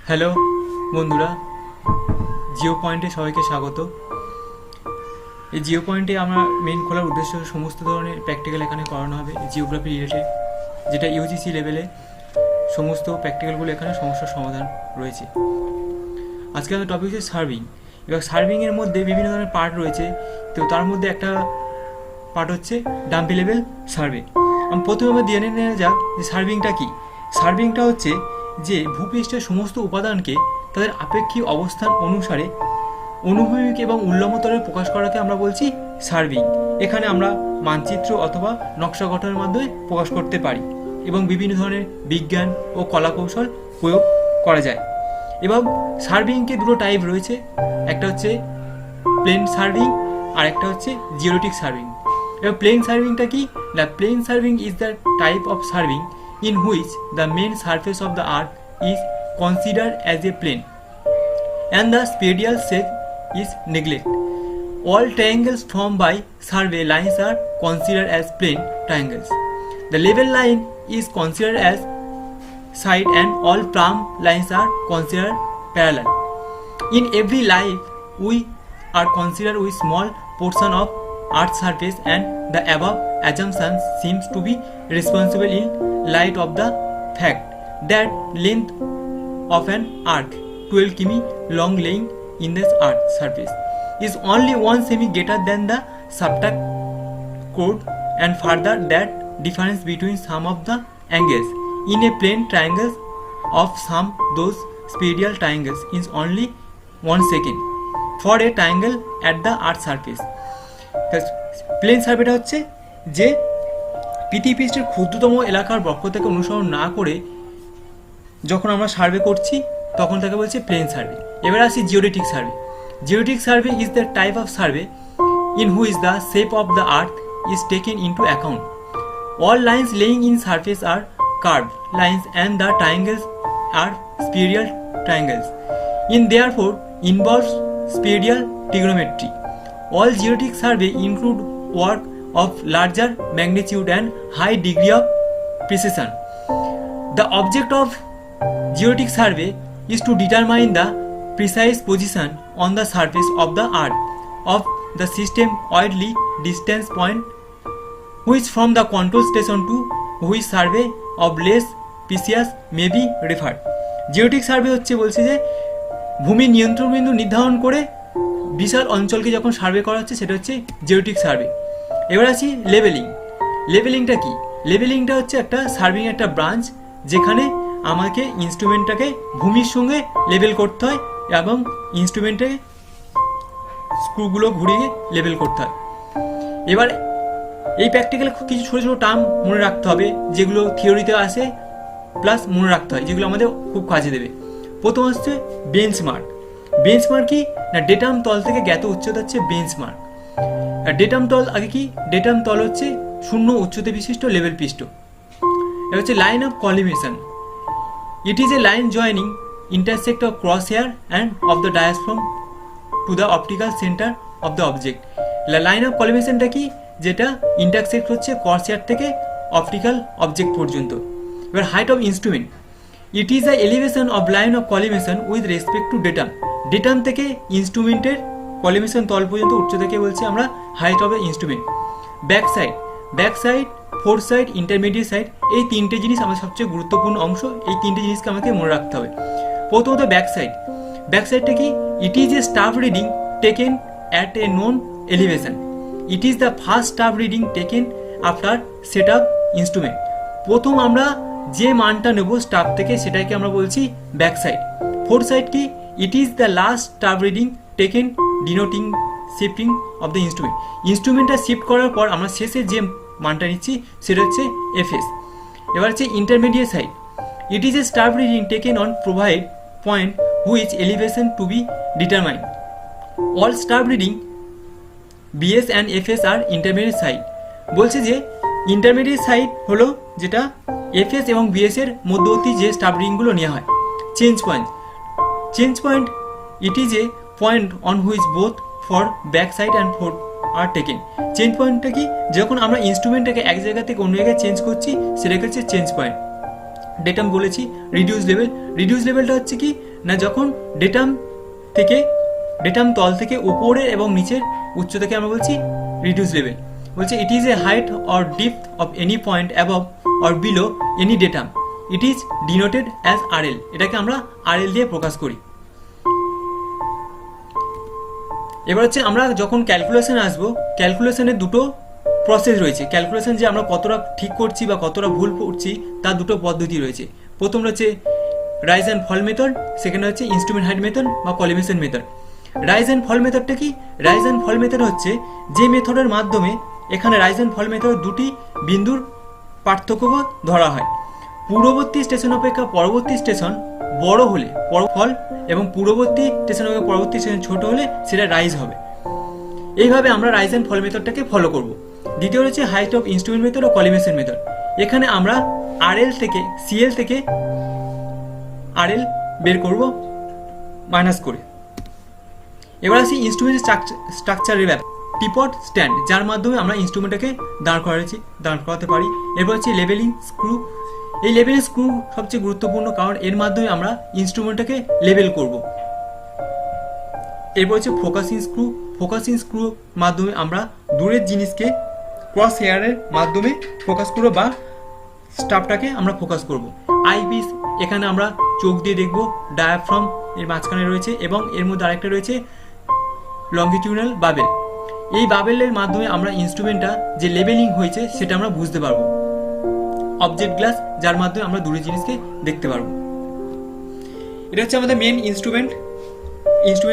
Hello বন্ধুরা, জিও পয়েন্টে সবাইকে স্বাগত। এই জিও পয়েন্টে আমরা মেন খোলার উদ্দেশ্য সমস্ত ধরনের প্র্যাকটিক্যাল এখানে করানো হবে জিওগ্রাফি রিলেটেড, যেটা ইউজিসি লেভেলে সমস্ত প্র্যাকটিক্যালগুলো এখানে সমস্যার সমাধান রয়েছে। আজকে আমাদের টপিক হচ্ছে সার্ভিং। এবার সার্ভিংয়ের মধ্যে বিভিন্ন ধরনের পার্ট রয়েছে, তো তার মধ্যে একটা পার্ট হচ্ছে ডাম্পি লেভেল সার্ভে। প্রথমে আমরা জেনে নেওয়া যাক যে সার্ভিংটা কী। সার্ভিংটা হচ্ছে যে ভূপৃষ্ঠের সমস্ত উপাদানকে তাদের আপেক্ষিক অবস্থান অনুসারে অনুভূমিক এবং উল্লম্বতলে প্রকাশ করাকে আমরা বলছি সার্ভিং। এখানে আমরা মানচিত্র অথবা নকশা গঠনের মাধ্যমে প্রকাশ করতে পারি এবং বিভিন্ন ধরনের বিজ্ঞান ও কলাকৌশল প্রয়োগ করা যায়। এবং সার্ভিংকে দুটো টাইপ রয়েছে, একটা হচ্ছে প্লেন সার্ভিং আর একটা হচ্ছে জিওমেট্রিক সার্ভিং। এবার প্লেন সার্ভিংটা কি? The plane surveying is the type of surveying in which the main surface of the earth is considered as a plane and the spatial shape is neglected. All triangles formed by survey lines are considered as plane triangles. The level line is considered as side and all plumb lines are considered parallel. In every life we are considered with small portion of earth's surface, and the above assumption seems to be responsible in light of the fact that length of an arc 12 km long laying in this earth surface is only 1 semi greater than the subtract chord, and further that difference between some of the angles in a plane triangle of some those spatial triangles is only 1 second for a triangle at the earth surface. Plane সার্ভেটা হচ্ছে যে পৃথিবীপৃষ্ঠের ক্ষুদ্রতম এলাকার বক্রতাকে অনুসরণ না করে যখন আমরা সার্ভে করছি তখন তাকে বলছে প্লেন সার্ভে। এবার আসি geodetic survey. Geodetic survey is the type of survey in which the shape of the earth is taken into account. All lines lying in surface are curved lines and the triangles are spherical triangles in therefore involves spherical trigonometry. All geodetic survey include work of larger magnitude and high degree of precision. The object of geodetic survey is to determine the precise position on the surface of the earth of the system widely distance point which from the control station to which survey of less precise may be referred. Geodetic survey হচ্ছে বলছে যে ভূমি নিয়ন্ত্রণ বিন্দু নির্ধারণ করে বিশাল অঞ্চলকে যখন সার্ভে করা হচ্ছে সেটা হচ্ছে জিওটেক সার্ভে। এবার আসি লেভেলিং। লেভেলিংটা কি? লেভেলিংটা হচ্ছে একটা সার্ভিং একটা ব্রাঞ্চ যেখানে আমাকে ইনস্ট্রুমেন্টটাকে ভূমির সঙ্গে লেভেল করতে হয় এবং ইনস্ট্রুমেন্টে স্ক্রুগুলো ঘুরিয়ে লেভেল করতে হয়। এবার এই প্র্যাকটিক্যালে কিছু ছোটো ছোটো টার্ম মনে রাখতে হবে যেগুলো থিওরিতে আসে প্লাস মনে রাখতে হয়, যেগুলো আমাদের খুব কাজে দেবে। প্রথম হচ্ছে বেঞ্চমার্ক। বেঞ্চমার্ক কি না, ডেটাম তল থেকে জ্ঞাত উচ্চতা হচ্ছে বেঞ্চমার্ক। আর ডেটাম তল আগে কি, ডেটাম তল হচ্ছে শূন্য উচ্চতা বিশিষ্ট লেভেল পৃষ্ঠ। এটা হচ্ছে line of collimation. It is a line joining intersect of cross hair and of the diaphragm to the optical centre of the object. Line of কলিমেশনটা কি, যেটা ইন্টারসেক্ট হচ্ছে ক্রস হেয়ার থেকে অপটিক্যাল অবজেক্ট পর্যন্ত। এবার height of instrument. It is the elevation of line of collimation with respect to datum. Datum থেকে ইনস্ট্রুমেন্টের collimation তল পর্যন্ত উচ্চতাকে বলছে আমরা height of the instrument. Back side, back side, fore side, intermediate side, এই তিনটে জিনিস আমার সবচেয়ে গুরুত্বপূর্ণ অংশ। এই তিনটে জিনিসকে আমাকে মনে রাখতে হবে। প্রথমত ব্যাক সাইড। ব্যাক সাইডটা কি? It is a staff reading taken at a known elevation. It is the first staff reading taken after set up instrument. প্রথম আমরা যে মানটা নেব স্টাফ থেকে সেটাকে আমরা বলছি ব্যাক সাইড। ফোর সাইড কি? It is the last staff reading taken denoting shifting of the instrument. ইনস্ট্রুমেন্টটা শিফট করার পর আমরা শেষে যে মানটা নিচ্ছি সেটা হচ্ছে এফএস। এবার হচ্ছে intermediate sight. It is a staff reading taken on provide point which elevation to be determined. All staff reading BS and FS are intermediate sight. বলছে যে ইন্টারমিডিয়েট সাইড হলো যেটা এফএস এবং বিএস এর মধ্যবর্তী যে স্টাফ রিডিংগুলো নেওয়া হয়। Change point. Change point, it is a point on which both fore back sight and fore are taken. Change পয়েন্টটা কি? যখন আমরা ইনস্ট্রুমেন্টটাকে এক জায়গা থেকে অন্য জায়গায় চেঞ্জ করছি সেটাকে হচ্ছে চেঞ্জ পয়েন্ট। ডেটাম বলেছি রিডিউস লেভেল। রিডিউস লেভেলটা হচ্ছে কি না যখন ডেটাম তল থেকে উপরের এবং নিচের উচ্চতাকে আমরা বলছি রিডিউস লেভেল। বলছে ইট is A height or depth of any point above or below any datum, it is denoted as RL. এটাকে আমরা আরএল দিয়ে প্রকাশ করি। এবার হচ্ছে আমরা যখন ক্যালকুলেশনে আসবো, ক্যালকুলেশনের দুটো প্রসেস রয়েছে। ক্যালকুলেশন যে আমরা কতটা ঠিক করছি বা কতটা ভুল করছি তার দুটো পদ্ধতি রয়েছে। প্রথম হচ্ছে rise and fall method, second হচ্ছে ইনস্ট্রুমেন্ট হাইট মেথড বা collimation method. Rise and fall মেথডটা কি? রাইজ অ্যান্ড ফল মেথড হচ্ছে যে মেথডের মাধ্যমে এখানে রাইজ অ্যান্ড ফল মেথড দুটি বিন্দুর পার্থক্য ধরা হয়। পূর্ববর্তী স্টেশন অপেক্ষা পরবর্তী স্টেশন বড় হলে ফল এবং পূর্ববর্তী স্টেশন অপেক্ষা পরবর্তী স্টেশন ছোট হলে সেটা রাইজ হবে। এইভাবে আমরা রাইজ অ্যান্ড ফল মেথডটাকে ফলো করব। দ্বিতীয় হচ্ছে হাইট অফ ইনস্ট্রুমেন্ট মেথড ও কলিমেশন মেথড। এখানে আমরা সিএল থেকে আরএল বের করব মাইনাস করে। এবার আসি ইনস্ট্রুমেন্ট স্ট্রাকচারের ব্যাপার। টিপট স্ট্যান্ড, যার মাধ্যমে আমরা ইনস্ট্রুমেন্টটাকে দাঁড় করাতে পারি। এরপর হচ্ছে লেভেলিং স্ক্রু। এই লেভেলিং স্ক্রু সবচেয়ে গুরুত্বপূর্ণ, কারণ এর মাধ্যমে আমরা ইনস্ট্রুমেন্টটাকে লেভেল করব। এরপর হচ্ছে ফোকাসিং স্ক্রু মাধ্যমে আমরা দূরের জিনিসকে ক্রস হেয়ারের মাধ্যমে ফোকাস করব বা স্টাফটাকে আমরা ফোকাস করব। আইপিস, এখানে আমরা চোখ দিয়ে দেখব। ডায়াফ্রাম এর মাঝখানে রয়েছে এবং এর মধ্যে আরেকটা রয়েছে লঙ্গিটিউডাল বাবেল। এই বাবেলের মাধ্যমে আমরা ইনস্ট্রুমেন্টটা যে লেভেলিং হয়েছে সেটা আমরা বুঝতে পারবো। অবজেক্ট গ্লাস, যার মাধ্যমে আমরা দূরের জিনিসকে দেখতে পারবো। এটা হচ্ছে আমাদের মেন ইনস্ট্রুমেন্ট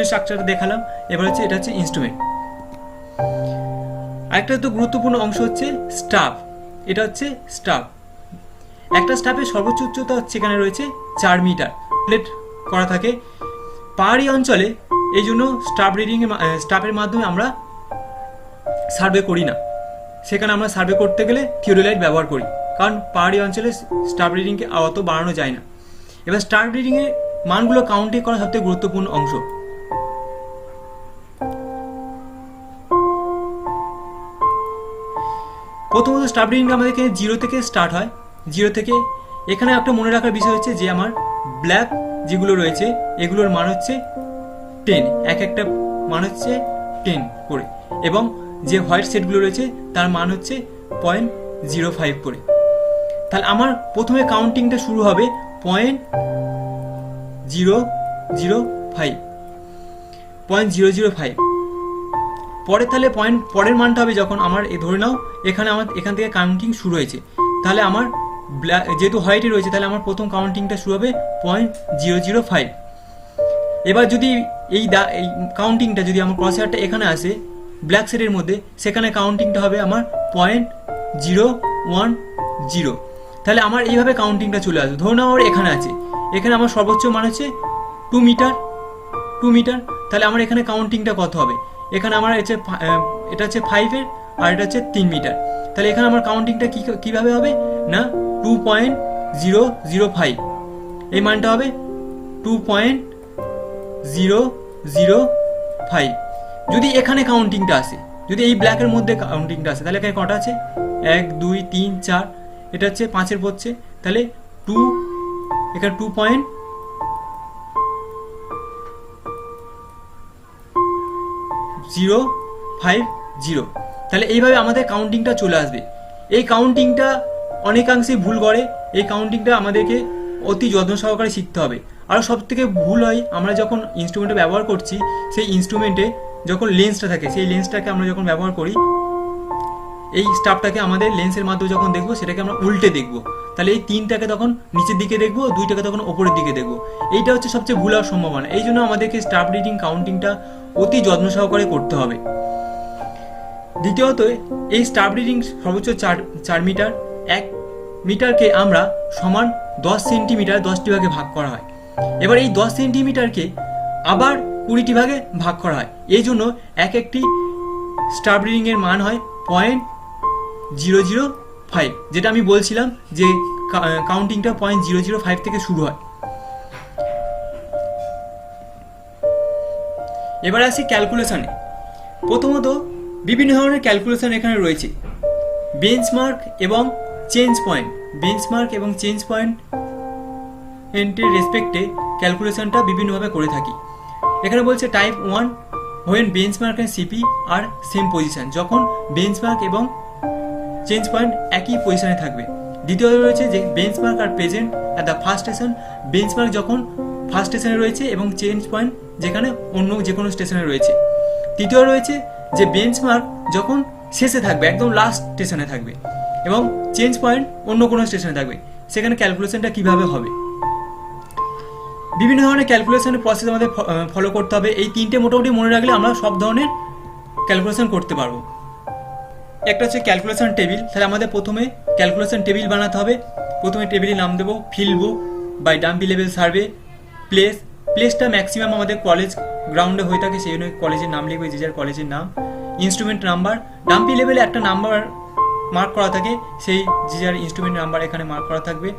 স্ট্রাকচারটা দেখালাম। এবার হচ্ছে এটা হচ্ছে ইনস্ট্রুমেন্ট। আরেকটা তো গুরুত্বপূর্ণ অংশ হচ্ছে স্টাফ। এটা হচ্ছে স্টাফ। একটা স্টাফের সর্বোচ্চ উচ্চতা হচ্ছে এখানে রয়েছে 4 মিটার প্লেট করা থাকে পাহাড়ি অঞ্চলে। এই জন্য স্টাফের মাধ্যমে আমরা সার্ভে করি না, সেখানে আমরা সার্ভে করতে গেলে থিওরিলাইট ব্যবহার করি, কারণ পাহাড়ি অঞ্চলে স্টাফ রিডিংকে অত বাড়ানো যায় না। এবার স্টাফ রিডিংয়ের মানগুলো কাউন্টিং করা সবথেকে গুরুত্বপূর্ণ অংশ। প্রথমত স্টাফ রিডিংটা আমাদের এখানে 0 থেকে স্টার্ট হয়। 0 থেকে এখানে একটা মনে রাখার বিষয় হচ্ছে যে আমার ব্ল্যাক যেগুলো রয়েছে এগুলোর মান হচ্ছে 10, একটা মান হচ্ছে 10 করে, এবং যে হোয়াইট সেটগুলো রয়েছে তার মান হচ্ছে 0.05 করে। তাহলে আমার প্রথমে কাউন্টিংটা শুরু হবে 0.005 পরে। তাহলে পরের মানটা হবে যখন আমার ধরে নাও এখান থেকে কাউন্টিং শুরু হয়েছে, তাহলে আমার যেহেতু হোয়াইটে রয়েছে তাহলে আমার প্রথম কাউন্টিংটা শুরু হবে 0.005। এবার যদি এই কাউন্টিংটা যদি আমার ক্রস হেয়ারটা এখানে আসে ব্ল্যাক সেটের মধ্যে, সেখানে কাউন্টিংটা হবে আমার 0.010। তাহলে আমার এইভাবে কাউন্টিংটা চলে আসবে। ধরুন আমার এখানে আছে, এখানে আমার সর্বোচ্চ মান হচ্ছে 2 মিটার। তাহলে আমার এখানে কাউন্টিংটা কত হবে? এখানে আমার এটা হচ্ছে 5 আর এটা হচ্ছে 3 মিটার। তাহলে এখানে আমার কাউন্টিংটা কিভাবে হবে না 2.005, এই মানটা হবে 2.005। যদি এখানে কাউন্টিংটা আসে, যদি এই ব্ল্যাকের মধ্যে কাউন্টিংটা আসে, তাহলে এখানে কটা আছে? 1 2 3 4, এটা হচ্ছে 5 পড়ছে, তাহলে এখানে 2.050। তাহলে এইভাবে আমাদের কাউন্টিংটা চলে আসবে। এই কাউন্টিংটা অনেকাংশে ভুল করে, এই কাউন্টিংটা আমাদেরকে অতি যত্ন সহকারে শিখতে হবে। আর সবথেকে ভুল হয় আমরা যখন ইনস্ট্রুমেন্টে ব্যবহার করছি, সেই ইনস্ট্রুমেন্টে যখন লেন্সটা থাকে সেই লেন্সটাকে আমরা যখন ব্যবহার করি, এই স্টাফটাকে আমাদের লেন্সের মাধ্যমে যখন দেখবো সেটাকে আমরা উল্টে দেখবো। তাহলে এই 3টাকে তখন নিচের দিকে দেখবো, 2টাকে তখন ওপরের দিকে দেখবো। এইটা হচ্ছে সবচেয়ে ভুল হওয়ার সম্ভাবনা। এই জন্য আমাদেরকে স্টাফ রিডিং কাউন্টিংটা অতি যত্ন সহকারে করতে হবে। দ্বিতীয়ত এই স্টাফ রিডিং সর্বোচ্চ 4 মিটার। 1 মিটারকে আমরা সমান 10 সেন্টিমিটার 10টি ভাগে ভাগ করা হয়। এবার এই 10 সেন্টিমিটারকে আবার 20টি ভাগে ভাগ করা হয়। এই জন্য একটি স্টাফ রিডিং এর মান হয় 0.005, যেটা আমি বলছিলাম যে কাউন্টিংটা 0.005 থেকে শুরু হয়। এবার আসি ক্যালকুলেশনে। প্রথমত বিভিন্ন ধরনের ক্যালকুলেশন এখানে রয়েছে। বেঞ্চমার্ক এবং চেঞ্জ পয়েন্ট এর রেসপেক্টে ক্যালকুলেশনটা বিভিন্নভাবে করে থাকি। এখানে বলছে type 1 when benchmark and CP are same position, যখন বেঞ্চমার্ক এবং চেঞ্জ পয়েন্ট একই পজিশনে থাকবে। দ্বিতীয় রয়েছে যে benchmark are present at the first station, benchmark যখন ফার্স্ট স্টেশনে রয়েছে এবং চেঞ্জ পয়েন্ট যেখানে অন্য যে কোনো স্টেশনে রয়েছে। তৃতীয় রয়েছে যে বেঞ্চমার্ক যখন শেষে থাকবে, একদম লাস্ট স্টেশনে থাকবে, এবং চেঞ্জ পয়েন্ট অন্য কোনো স্টেশনে থাকবে, সেখানে ক্যালকুলেশনটা কিভাবে হবে। বিভিন্ন ধরনের ক্যালকুলেশনের প্রসেস আমাদের ফলো করতে হবে। এই তিনটে মোটামুটি মনে রাখলে আমরা সব ধরনের ক্যালকুলেশন করতে পারবো। একটা হচ্ছে ক্যালকুলেশন টেবিল। তাহলে আমাদের প্রথমে ক্যালকুলেশন টেবিল বানাতে হবে। প্রথমে টেবিলের নাম দেবো field book by dumpy level survey. প্লেসটা ম্যাক্সিমাম আমাদের কলেজ গ্রাউন্ডে হয়ে থাকে, সেই জন্য কলেজের নাম লিখবে, যে যার কলেজের নাম। ইনস্ট্রুমেন্ট নাম্বার, ডাম্পি লেভেলে একটা নাম্বার মার্ক করা থাকে, সেই যে যার ইনস্ট্রুমেন্ট নাম্বার এখানে মার্ক করা থাকবে,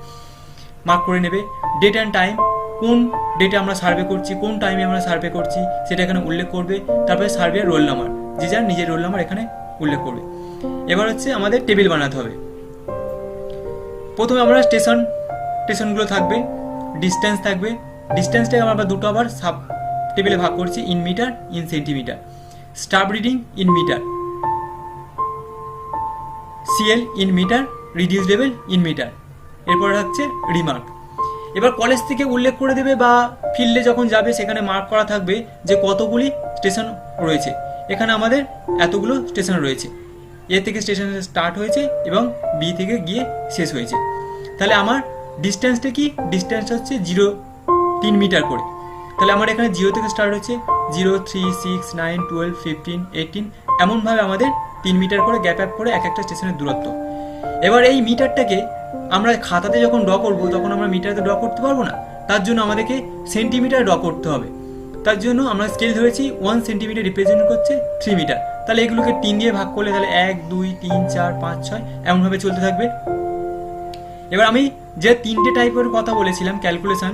মার্ক করে নেবে। ডেট অ্যান্ড টাইম, কোন ডেটে আমরা সার্ভে করছি, কোন টাইমে আমরা সার্ভে করছি সেটা এখানে উল্লেখ করবে। তারপরে সার্ভে রোল নাম্বার, যে যার নিজের রোল নাম্বার এখানে উল্লেখ করবে। এবার হচ্ছে আমাদের টেবিল বানাতে হবে। প্রথমে আমরা স্টেশনগুলো থাকবে, ডিস্টেন্স থাকবে। ডিস্টেন্সটাকে আমরা দুটো আবার সাব টেবিলে ভাগ করছি, in metre, in centimetre. Staff reading in metre, CL in metre, reduce level in metre. এরপরে হচ্ছে রিমার্ক। এবার কলেজ থেকে উল্লেখ করে দেবে বা ফিল্ডে যখন যাবে সেখানে মার্ক করা থাকবে যে কতগুলি স্টেশন রয়েছে। এখানে আমাদের এতগুলো স্টেশন রয়েছে, এ থেকে স্টেশন স্টার্ট হয়েছে এবং বি থেকে গিয়ে শেষ হয়েছে। তাহলে আমার ডিস্টেন্সটা কি, ডিস্টেন্স হচ্ছে 3 মিটার করে। তাহলে আমার এখানে 0 থেকে স্টার্ট হচ্ছে, 0, 3, 6, 9, 12, 15, 18, এমনভাবে আমাদের 3 মিটার করে গ্যাপ অ্যাপ করে এক একটা স্টেশনের দূরত্ব। এবার এই মিটারটাকে আমরা খাতাতে যখন ড্র করবো তখন আমরা মিটারে ড্র করতে পারবো না, তার জন্য আমাদেরকে সেন্টিমিটার ড্র করতে হবে। তার জন্য আমরা স্কেল ধরেছি 1 সেন্টিমিটার রিপ্রেজেন্ট করছে 3 মিটার। তাহলে এগুলোকে 3 দিয়ে ভাগ করলে তাহলে 1, 2, 3, 4, 5, 6 এমনভাবে চলতে থাকবে। এবার আমি যে 3টে টাইপের কথা বলেছিলাম ক্যালকুলেশন,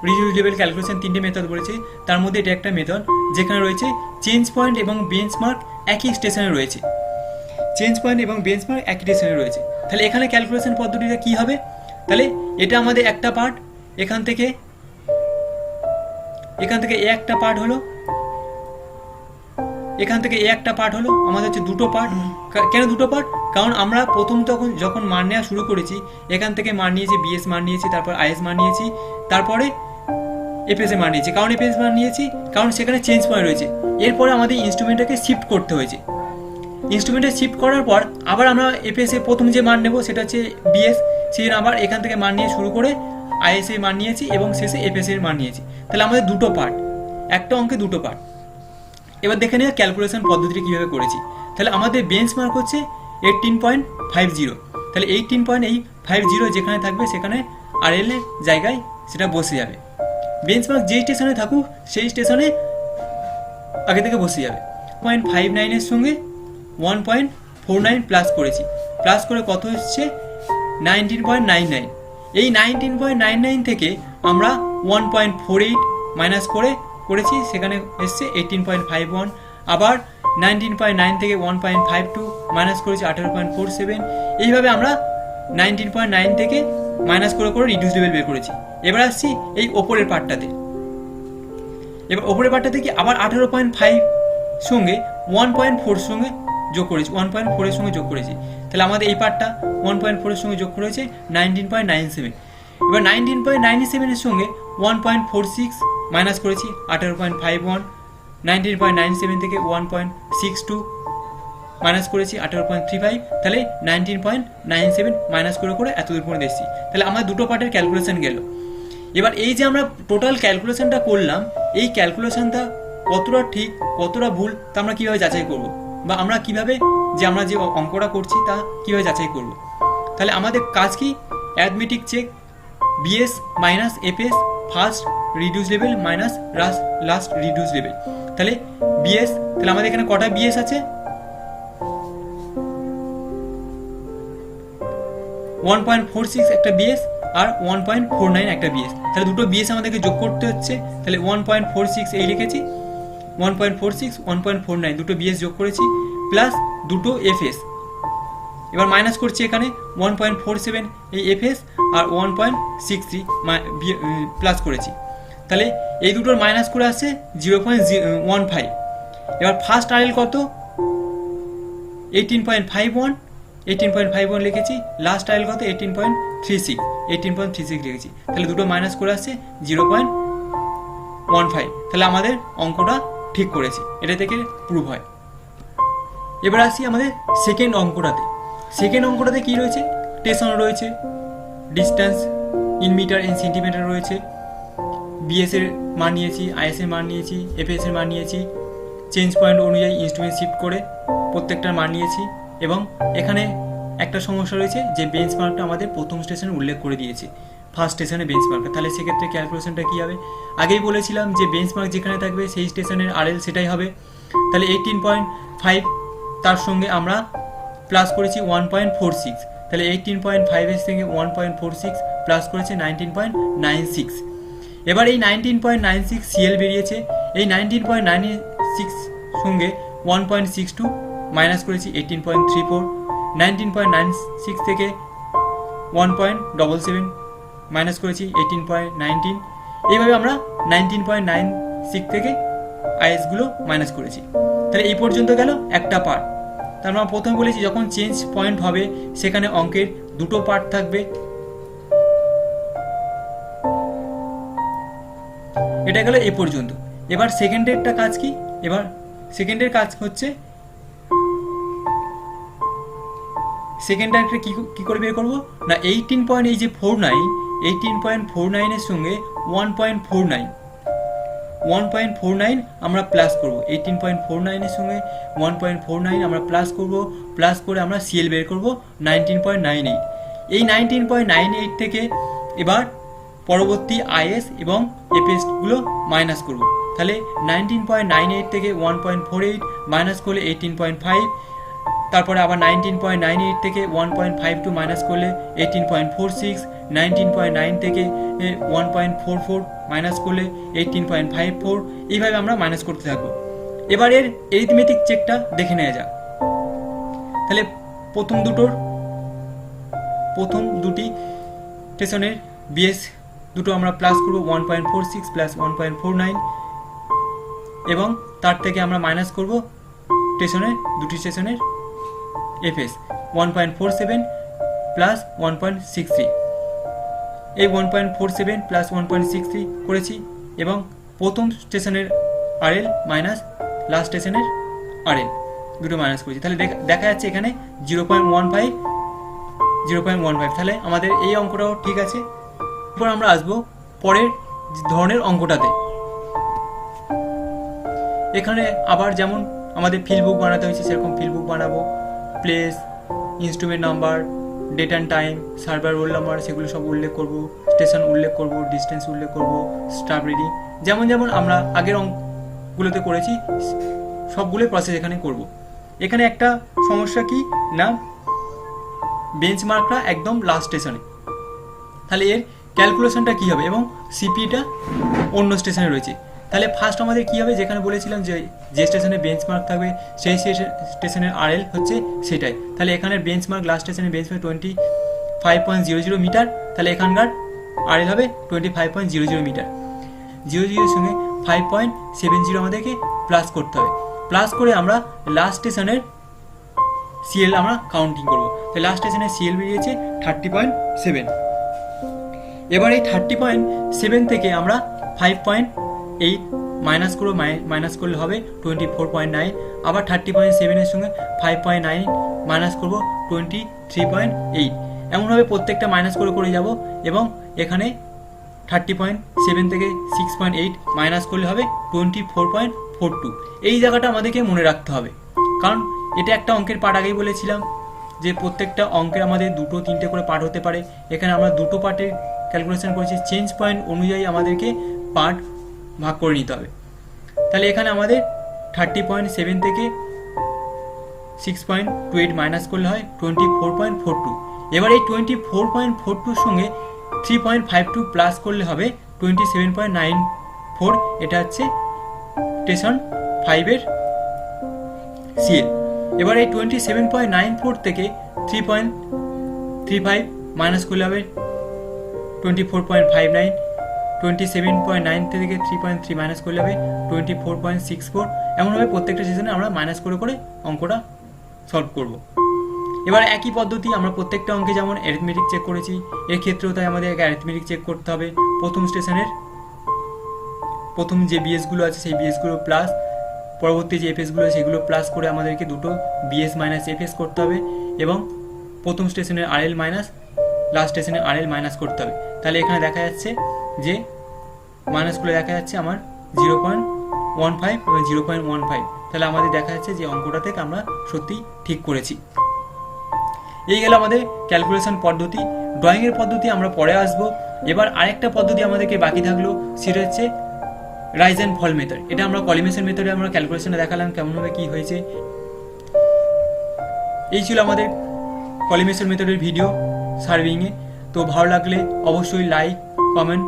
রিডিউস লেভেল ক্যালকুলেশন, 3টে মেথড বলেছি, তার মধ্যে এটা একটা মেথড যেখানে রয়েছে চেঞ্জ পয়েন্ট এবং বেঞ্চমার্ক একই স্টেশনে রয়েছে। চেঞ্জ পয়েন্ট এবং বেঞ্চমার্ক একই স্টেশনে রয়েছে। তাহলে এখানে ক্যালকুলেশন পদ্ধতিটা কি হবে, তাহলে এটা আমাদের একটা পার্ট, এখান থেকে এ একটা পার্ট হলো, এখান থেকে এ একটা পার্ট হলো, আমাদের হচ্ছে দুটো পার্ট। কেন দুটো পার্ট? কারণ আমরা প্রথম যখন মান নেওয়া শুরু করেছি এখান থেকে মান নিয়েছি, বিএস মান নিয়েছি, তারপর আইএস মান নিয়েছি, তারপরে এফএস এ মান নিয়েছি। কারণ এফএস মান নিয়েছি কারণ সেখানে চেঞ্জ পয়েন্ট রয়েছে। এরপরে আমাদের ইনস্ট্রুমেন্টটাকে শিফট করতে হয়েছে। ইনস্ট্রুমেন্টে শিফট করার পর আবার আমরা এফএস এ প্রথম যে মান নেব সেটা হচ্ছে বিএস, সেই জন্য আবার এখান থেকে মান নিয়ে শুরু করে আইএস এ মান নিয়েছি এবং শেষে এফএস এর মান নিয়েছি। তাহলে আমাদের দুটো পার্ট, একটা অঙ্কে দুটো পার্ট। এবার দেখে নিয়ে ক্যালকুলেশন পদ্ধতিটি কীভাবে করেছি। তাহলে আমাদের বেঞ্চমার্ক হচ্ছে 18.50। তাহলে 18.50 যেখানে থাকবে সেখানে আরএল এর জায়গায় সেটা বসে যাবে। বেঞ্চমার্ক যেই স্টেশনে থাকুক সেই স্টেশনে আগে থেকে বসে যাবে। 0.59 এর সঙ্গে 1.49 প্লাস করেছি, প্লাস করে কত হচ্ছে 19.99। এই 19.99 থেকে আমরা 1.48 মাইনাস করেছি, সেখানে এসছে 18.51। আবার 19.9 থেকে 1.52 মাইনাস করেছি 18.47। এইভাবে আমরা 19.9 থেকে মাইনাস করে রিডিউস লেভেল বের করেছি। এবার আসছি এই ওপরের পার্টটাতে। এবার ওপরের পার্টটাতে কি আবার 18.5 সঙ্গে 1.4 সঙ্গে যোগ করেছি, 1.4 এর সঙ্গে যোগ করেছি। তাহলে আমাদের এই পার্টটা 1.4 এর সঙ্গে যোগ করেছে 19.97। এবার 19.97 এর সঙ্গে 1.46 মাইনাস করেছি 18.51। 19.97 থেকে 1.62 মাইনাস করেছি 18.35। তাহলে 19.97 মাইনাস করে এত দূর পর্যন্ত এসেছি। তাহলে আমার দুটো পার্টের ক্যালকুলেশন গেল। এবার এই যে আমরা টোটাল ক্যালকুলেশনটা করলাম, এই ক্যালকুলেশনটা কতটা ঠিক কতটা ভুল তা আমরা কীভাবে যাচাই করব, বা আমরা কীভাবে যে আমরা যে অঙ্কটা করছি তা কীভাবে যাচাই করব। তাহলে আমাদের কাজ কি, arithmetic check, BS minus FS, first reduce level minus last reduce level. তাহলে বিএস, তাহলে আমাদের এখানে কটা বিএস আছে, 1.46 একটা বিএস আর 1.49 একটা বিএস। তাহলে দুটো বিএস আমাদেরকে যোগ করতে হচ্ছে। তাহলে 1.46 এই লিখেছি, 1.46, 1.49 দুটো বিএস যোগ করেছি, প্লাস দুটো এফএস এবার মাইনাস করছি এখানে 1.47 এই এফএস আর 1.63 প্লাস করেছি, তাহলে এই দুটোর মাইনাস করে আসছে 0.15। এবার ফার্স্ট আরএল কত 18.51 লিখেছি, লাস্ট আরএল কত 18.36 লিখেছি, তাহলে দুটো মাইনাস করে আসছে 0.15। তাহলে আমাদের অঙ্কটা ঠিক করেছি, এটা থেকে প্রুভ হয়। এবার আসি আমাদের সেকেন্ড অঙ্কটাতে। সেকেন্ড অঙ্কটাতে কি রয়েছে, টেনশন রয়েছে, distance in metre in centimetre রয়েছে, বিএস এর মান নিয়েছি, আইএস এর মান নিয়েছি, এফএস এর মান নিয়েছি, চেঞ্জ পয়েন্ট অনুযায়ী ইনস্ট্রুমেন্ট শিফট করে প্রত্যেকটার মান নিয়েছি। এবং এখানে একটা সমস্যা রয়েছে যে বেঞ্চমার্কটা আমাদের প্রথম স্টেশনে উল্লেখ করে দিয়েছে, ফার্স্ট স্টেশনে বেঞ্চমার্কটা, তাহলে সেক্ষেত্রে ক্যালকুলেশনটা কী হবে, আগেই বলেছিলাম যে বেঞ্চমার্ক যেখানে থাকবে সেই স্টেশনের আরএল সেটাই হবে। তাহলে 18.5 তার সঙ্গে আমরা প্লাস করেছি 1.46, তাহলে 18.5 এর সঙ্গে 1.46 প্লাস করেছে 19.96। এবার এই 19.96 সিএল বেরিয়েছে, এই 19.96 সঙ্গে 1.62 মাইনাস করেছি 18.34, 19.96 থেকে 1.77 মাইনাস করেছি 18.19। এইভাবে আমরা 19.96 থেকে আইএসগুলো মাইনাস করেছি। তাহলে এই পর্যন্ত গেল একটা পার্ট। তার আমরা প্রথমে বলেছি যখন চেঞ্জ পয়েন্ট হবে সেখানে অঙ্কের দুটো পার্ট থাকবে, এটা গেল এই পর্যন্ত। এবার সেকেন্ডেরটা কাজ কি, এবার সেকেন্ডের কাজ হচ্ছে সেকেন্ডটাকে কি করে বের করবো না 18.49 এর সঙ্গে 1.49 আমরা প্লাস করবো, 18.49 এর সঙ্গে 1.49 আমরা প্লাস করবো, প্লাস করে আমরা সিএল বের করবো 19.98। এই 19.98 থেকে এবার পরবর্তী আইএস এবং এফএসগুলো মাইনাস করবো, তাহলে 19.98 থেকে 1.48 মাইনাস করলে 18.5, তারপরে আবার 19.98 থেকে 1.52 মাইনাস করলে 18.46, 19.9 থেকে 1.44 মাইনাস করলে 18.54, এইভাবে আমরা মাইনাস করতে থাকবো। এবার এর এরিথমেটিক চেকটা দেখে নেওয়া যাক। তাহলে প্রথম দুটি স্টেশনের বিএস দুটো আমরা প্লাস করবো 1.46 প্লাস 1.49, এবং তার থেকে আমরা মাইনাস করবো দুটি স্টেশনের এফএস 1.47 প্লাস 1.63, এই 1.47 প্লাস 1.63 করেছি, এবং প্রথম স্টেশনের আরএল মাইনাস লাস্ট স্টেশনের আরএল দুটো মাইনাস করেছি। তাহলে দেখা যাচ্ছে এখানে 0.15, তাহলে আমাদের এই অঙ্কটাও ঠিক আছে। এরপর আমরা আসবো পরের ধরনের অঙ্কটাতে। এখানে আবার যেমন আমাদের ফিল্ড বুক বানাতে হয়েছে সেরকম ফিল্ড বুক বানাবো, place, instrument number, date and time, surveyor roll number সেগুলো সব উল্লেখ করব, স্টেশন উল্লেখ করব, ডিস্টেন্স উল্লেখ করব, স্টাফ রেডি, যেমন আমরা আগের অঙ্কগুলোতে করেছি সবগুলোই প্রসেস এখানে করব। এখানে একটা সমস্যা কি না বেঞ্চমার্কটা একদম লাস্ট স্টেশনে, তাহলে এর ক্যালকুলেশনটা কী হবে, এবং সিপিটা অন্য স্টেশনে রয়েছে। তাহলে ফার্স্ট আমাদের কী হবে, যেখানে বলেছিলাম যে স্টেশনে বেঞ্চমার্ক থাকবে সেই স্টেশনের আরএল হচ্ছে সেটাই। তাহলে এখানে বেঞ্চমার্ক লাস্ট স্টেশনে বেঞ্চমার্ক 25.00 মিটার, তাহলে এখানকার আরএল হবে 25.00 মিটার। 00 সঙ্গে 5.70 আমাদেরকে প্লাস করতে হবে, প্লাস করে আমরা লাস্ট স্টেশনের সিএল আমরা কাউন্টিং করবো। তাহলে লাস্ট স্টেশনের সিএল বেরিয়েছে 30.7। এবার এই 30.7 থেকে আমরা 5.8 মাইনাস করবো, মাইনাস করলে হবে 24.9, আবার 30.7 এর সঙ্গে 5.9 মাইনাস করবো 23.8, এমনভাবে প্রত্যেকটা মাইনাস করে যাব, এবং এখানে 30.7 থেকে 6.8 মাইনাস করলে হবে 24.42। এই জায়গাটা আমাদেরকে মনে রাখতে হবে, কারণ এটা একটা অঙ্কের পার্ট, আগেই বলেছিলাম যে প্রত্যেকটা অঙ্কের আমাদের 2-3টে করে পার্ট হতে পারে। এখানে আমরা দুটো পার্টের ক্যালকুলেশন করেছি, চেঞ্জ পয়েন্ট অনুযায়ী আমাদেরকে পার্ট ভাগ করে নিতে হবে। তাহলে এখানে আমাদের 30.7 থেকে 6.28 মাইনাস করলে হয় 24.42। এবার এই 24.42 সঙ্গে 3.52 প্লাস করলে হবে 27.94, এটা হচ্ছে স্টেশন 5 এর সিএল। এবার এই 27.94 থেকে 3.35 মাইনাস করলে হবে 24.59, 27.9 থেকে 3.3 মাইনাস করলে হবে 24.64। এমনভাবে প্রত্যেকটা সেশনে আমরা মাইনাস করে করে অঙ্কটা সলভ করব। এবার একই পদ্ধতি আমরা প্রত্যেকটা অঙ্কে যেমন অ্যারিথমেটিক চেক করেছি, এর ক্ষেত্রেও তাই আমাদের অ্যারিথমেটিক চেক করতে হবে। প্রথম স্টেশনের প্রথম যে বিএসগুলো আছে সেই বিএসগুলো প্লাস পরবর্তী যে এফএসগুলো আছে সেগুলো প্লাস করে আমাদেরকে দুটো বিএস মাইনাস এফএস করতে হবে এবং প্রথম স্টেশনের আরএল মাইনাস লাস্ট স্টেশনে আরএল মাইনাস করতে হবে। তাহলে এখানে দেখা যাচ্ছে যে মাইনাসগুলো দেখা যাচ্ছে আমার 0.15 এবং 0.15। তাহলে আমাদের দেখা যাচ্ছে যে অঙ্কটা থেকে আমরা সত্যি ঠিক করেছি। এই গেল আমাদের ক্যালকুলেশন পদ্ধতি। ড্রয়িংয়ের পদ্ধতি আমরা পরে আসবো। এবার আরেকটা পদ্ধতি আমাদেরকে বাকি থাকলো, সেটা হচ্ছে রাইজ অ্যান্ড ফল মেথড। এটা আমরা কলিমেশন মেথডে আমরা ক্যালকুলেশনে দেখালাম কেমনভাবে কী হয়েছে। এই ছিল আমাদের কলিমেশন মেথডের ভিডিও সার্ভিংয়ে। তো ভালো লাগলে অবশ্যই লাইক, কমেন্ট,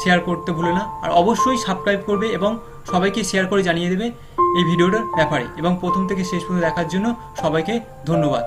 শেয়ার করতে ভুলো না। আর অবশ্যই সাবস্ক্রাইব করবে এবং সবাইকে শেয়ার করে জানিয়ে দেবে এই ভিডিওটার ব্যাপারে। এবং প্রথম থেকে শেষ পর্যন্ত দেখার জন্য সবাইকে ধন্যবাদ।